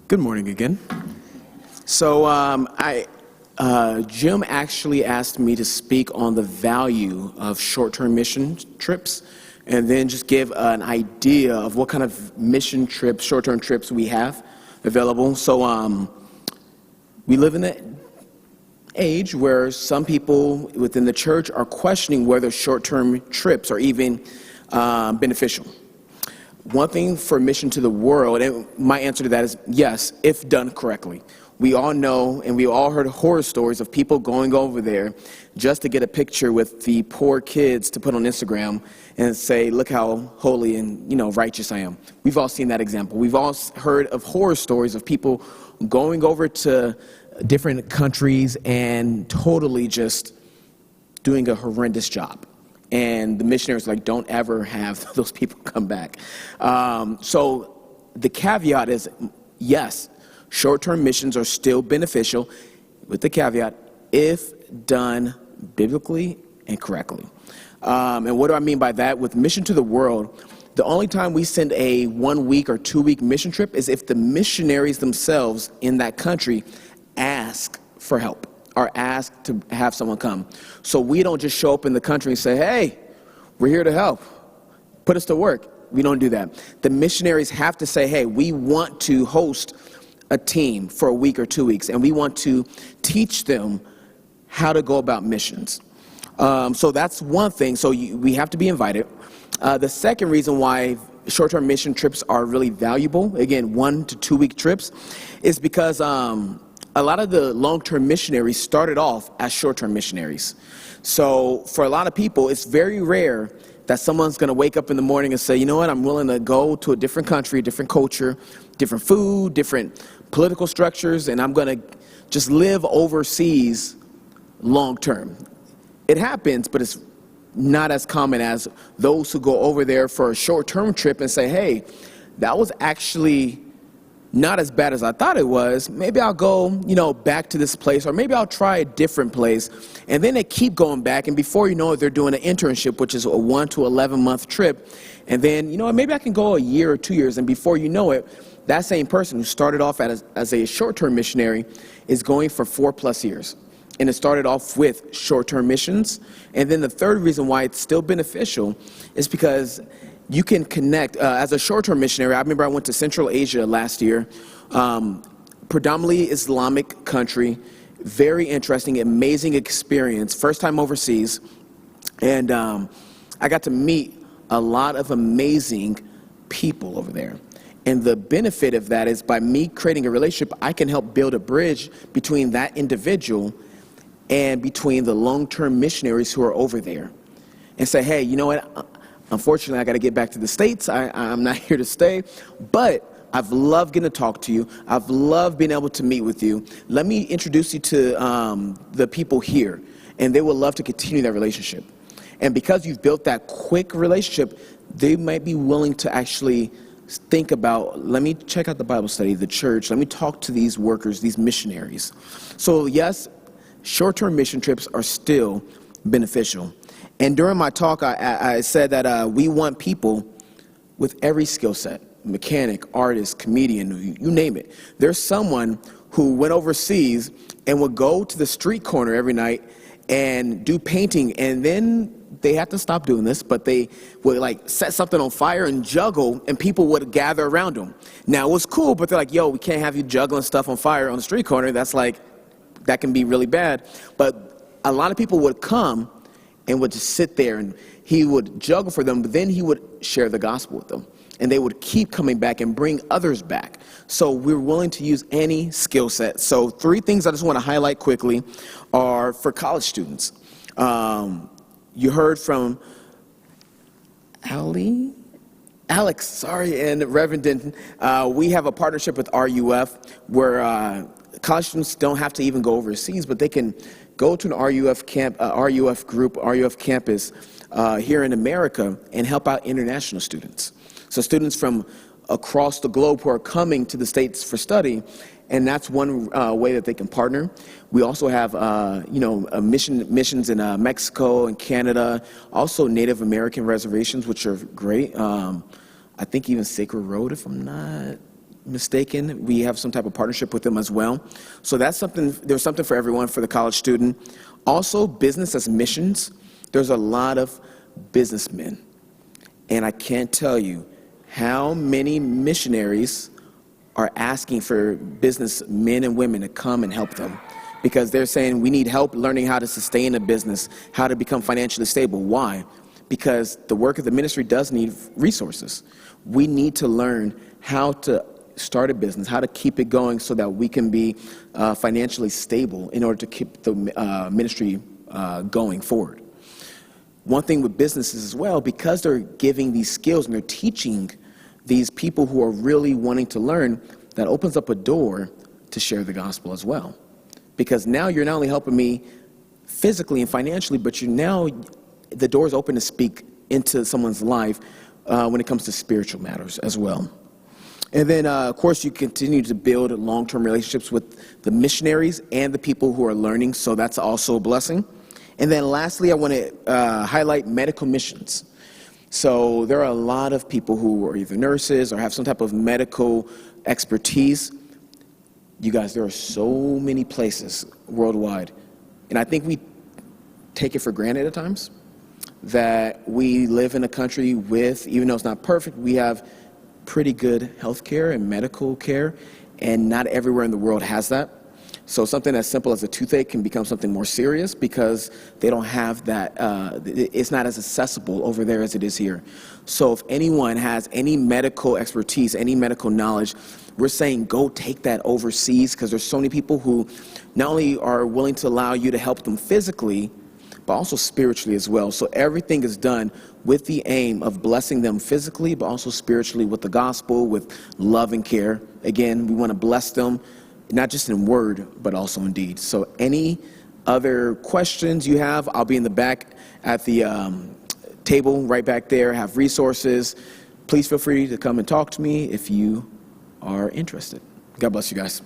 Good morning again. So Jim actually asked me to speak on the value of short-term mission trips and then just give an idea of what kind of mission trips, short-term trips we have available. So we live in an age where some people within the church are questioning whether short-term trips are even beneficial. One thing for mission to the world, and my answer to that is yes, if done correctly. We all know and we all heard horror stories of people going over there just to get a picture with the poor kids to put on Instagram and say, look how holy and righteous I am. We've all seen that example. We've all heard of horror stories of people going over to different countries and totally just doing a horrendous job. And the missionaries are like, don't ever have those people come back. So the caveat is, yes, short-term missions are still beneficial, with the caveat, if done biblically and correctly. And what do I mean by that? With Mission to the World, the only time we send a 1 week or 2 week mission trip is if the missionaries themselves in that country ask for help or ask to have someone come. So we don't just show up in the country and say, hey, we're here to help. Put us to work. We don't do that. The missionaries have to say, hey, we want to host a team for a week or 2 weeks, and we want to teach them how to go about missions. So that's one thing. So we have to be invited. The second reason why short-term mission trips are really valuable, again, 1 to 2 week trips, is because a lot of the long-term missionaries started off as short-term missionaries. So for a lot of people, it's very rare that someone's going to wake up in the morning and say, you know what, I'm willing to go to a different country, different culture, different food, different political structures, and I'm going to just live overseas long-term. It happens, but it's not as common as those who go over there for a short-term trip and say, hey, that was actually not as bad as I thought it was. Maybe I'll go, back to this place, or maybe I'll try a different place. And then they keep going back, and before you know it, they're doing an internship, which is a 1 to 11 month trip. And then, maybe I can go a year or 2 years, and before you know it, that same person who started off as a short-term missionary is going for 4+ years. And it started off with short-term missions. And then the third reason why it's still beneficial is because you can connect. As a short-term missionary, I remember I went to Central Asia last year, predominantly Islamic country, very interesting, amazing experience, first time overseas. And I got to meet a lot of amazing people over there. And the benefit of that is by me creating a relationship, I can help build a bridge between that individual and between the long-term missionaries who are over there. And say, hey, you know what? Unfortunately, I got to get back to the States. I'm not here to stay, but I've loved getting to talk to you. I've loved being able to meet with you. Let me introduce you to the people here, and they would love to continue that relationship. And because you've built that quick relationship, they might be willing to actually think about, let me check out the Bible study, the church. Let me talk to these workers, these missionaries. So yes, short-term mission trips are still beneficial. And during my talk, I said that we want people with every skill set, mechanic, artist, comedian, you name it. There's someone who went overseas and would go to the street corner every night and do painting, and then they have to stop doing this, but they would set something on fire and juggle, and people would gather around them. Now, it was cool, but they're like, yo, we can't have you juggling stuff on fire on the street corner. That can be really bad. But a lot of people would come and would just sit there, and he would juggle for them, but then he would share the gospel with them. And they would keep coming back and bring others back. So we're willing to use any skill set. So 3 things I just want to highlight quickly are for college students. You heard from Alex, and Reverend Denton. We have a partnership with RUF where college students don't have to even go overseas, but they can go to an RUF group, RUF campus here in America and help out international students. So students from across the globe who are coming to the States for study, and that's one way that they can partner. We also have, missions in Mexico and Canada, also Native American reservations, which are great. I think even Sacred Road, if I'm not mistaken. We have some type of partnership with them as well. So that's something, there's something for everyone for the college student. Also, business as missions. There's a lot of businessmen. And I can't tell you how many missionaries are asking for business men and women to come and help them, because they're saying we need help learning how to sustain a business, how to become financially stable. Why? Because the work of the ministry does need resources. We need to learn how to start a business, how to keep it going so that we can be financially stable in order to keep the ministry going forward. One thing with businesses as well, because they're giving these skills and they're teaching these people who are really wanting to learn, that opens up a door to share the gospel as well. Because now you're not only helping me physically and financially, but the door is open to speak into someone's life when it comes to spiritual matters as well. And then, of course, you continue to build long-term relationships with the missionaries and the people who are learning, so that's also a blessing. And then lastly, I want to highlight medical missions. So there are a lot of people who are either nurses or have some type of medical expertise. You guys, there are so many places worldwide, and I think we take it for granted at times that we live in a country with, even though it's not perfect, we have pretty good health care and medical care, and not everywhere in the world has that. So something as simple as a toothache can become something more serious because they don't have that, it's not as accessible over there as it is here. So if anyone has any medical expertise, any medical knowledge, we're saying go take that overseas, because there's so many people who not only are willing to allow you to help them physically, but also spiritually as well. So everything is done with the aim of blessing them physically, but also spiritually with the gospel, with love and care. Again, we want to bless them, not just in word, but also in deed. So any other questions you have, I'll be in the back at the table right back there, have resources. Please feel free to come and talk to me if you are interested. God bless you guys.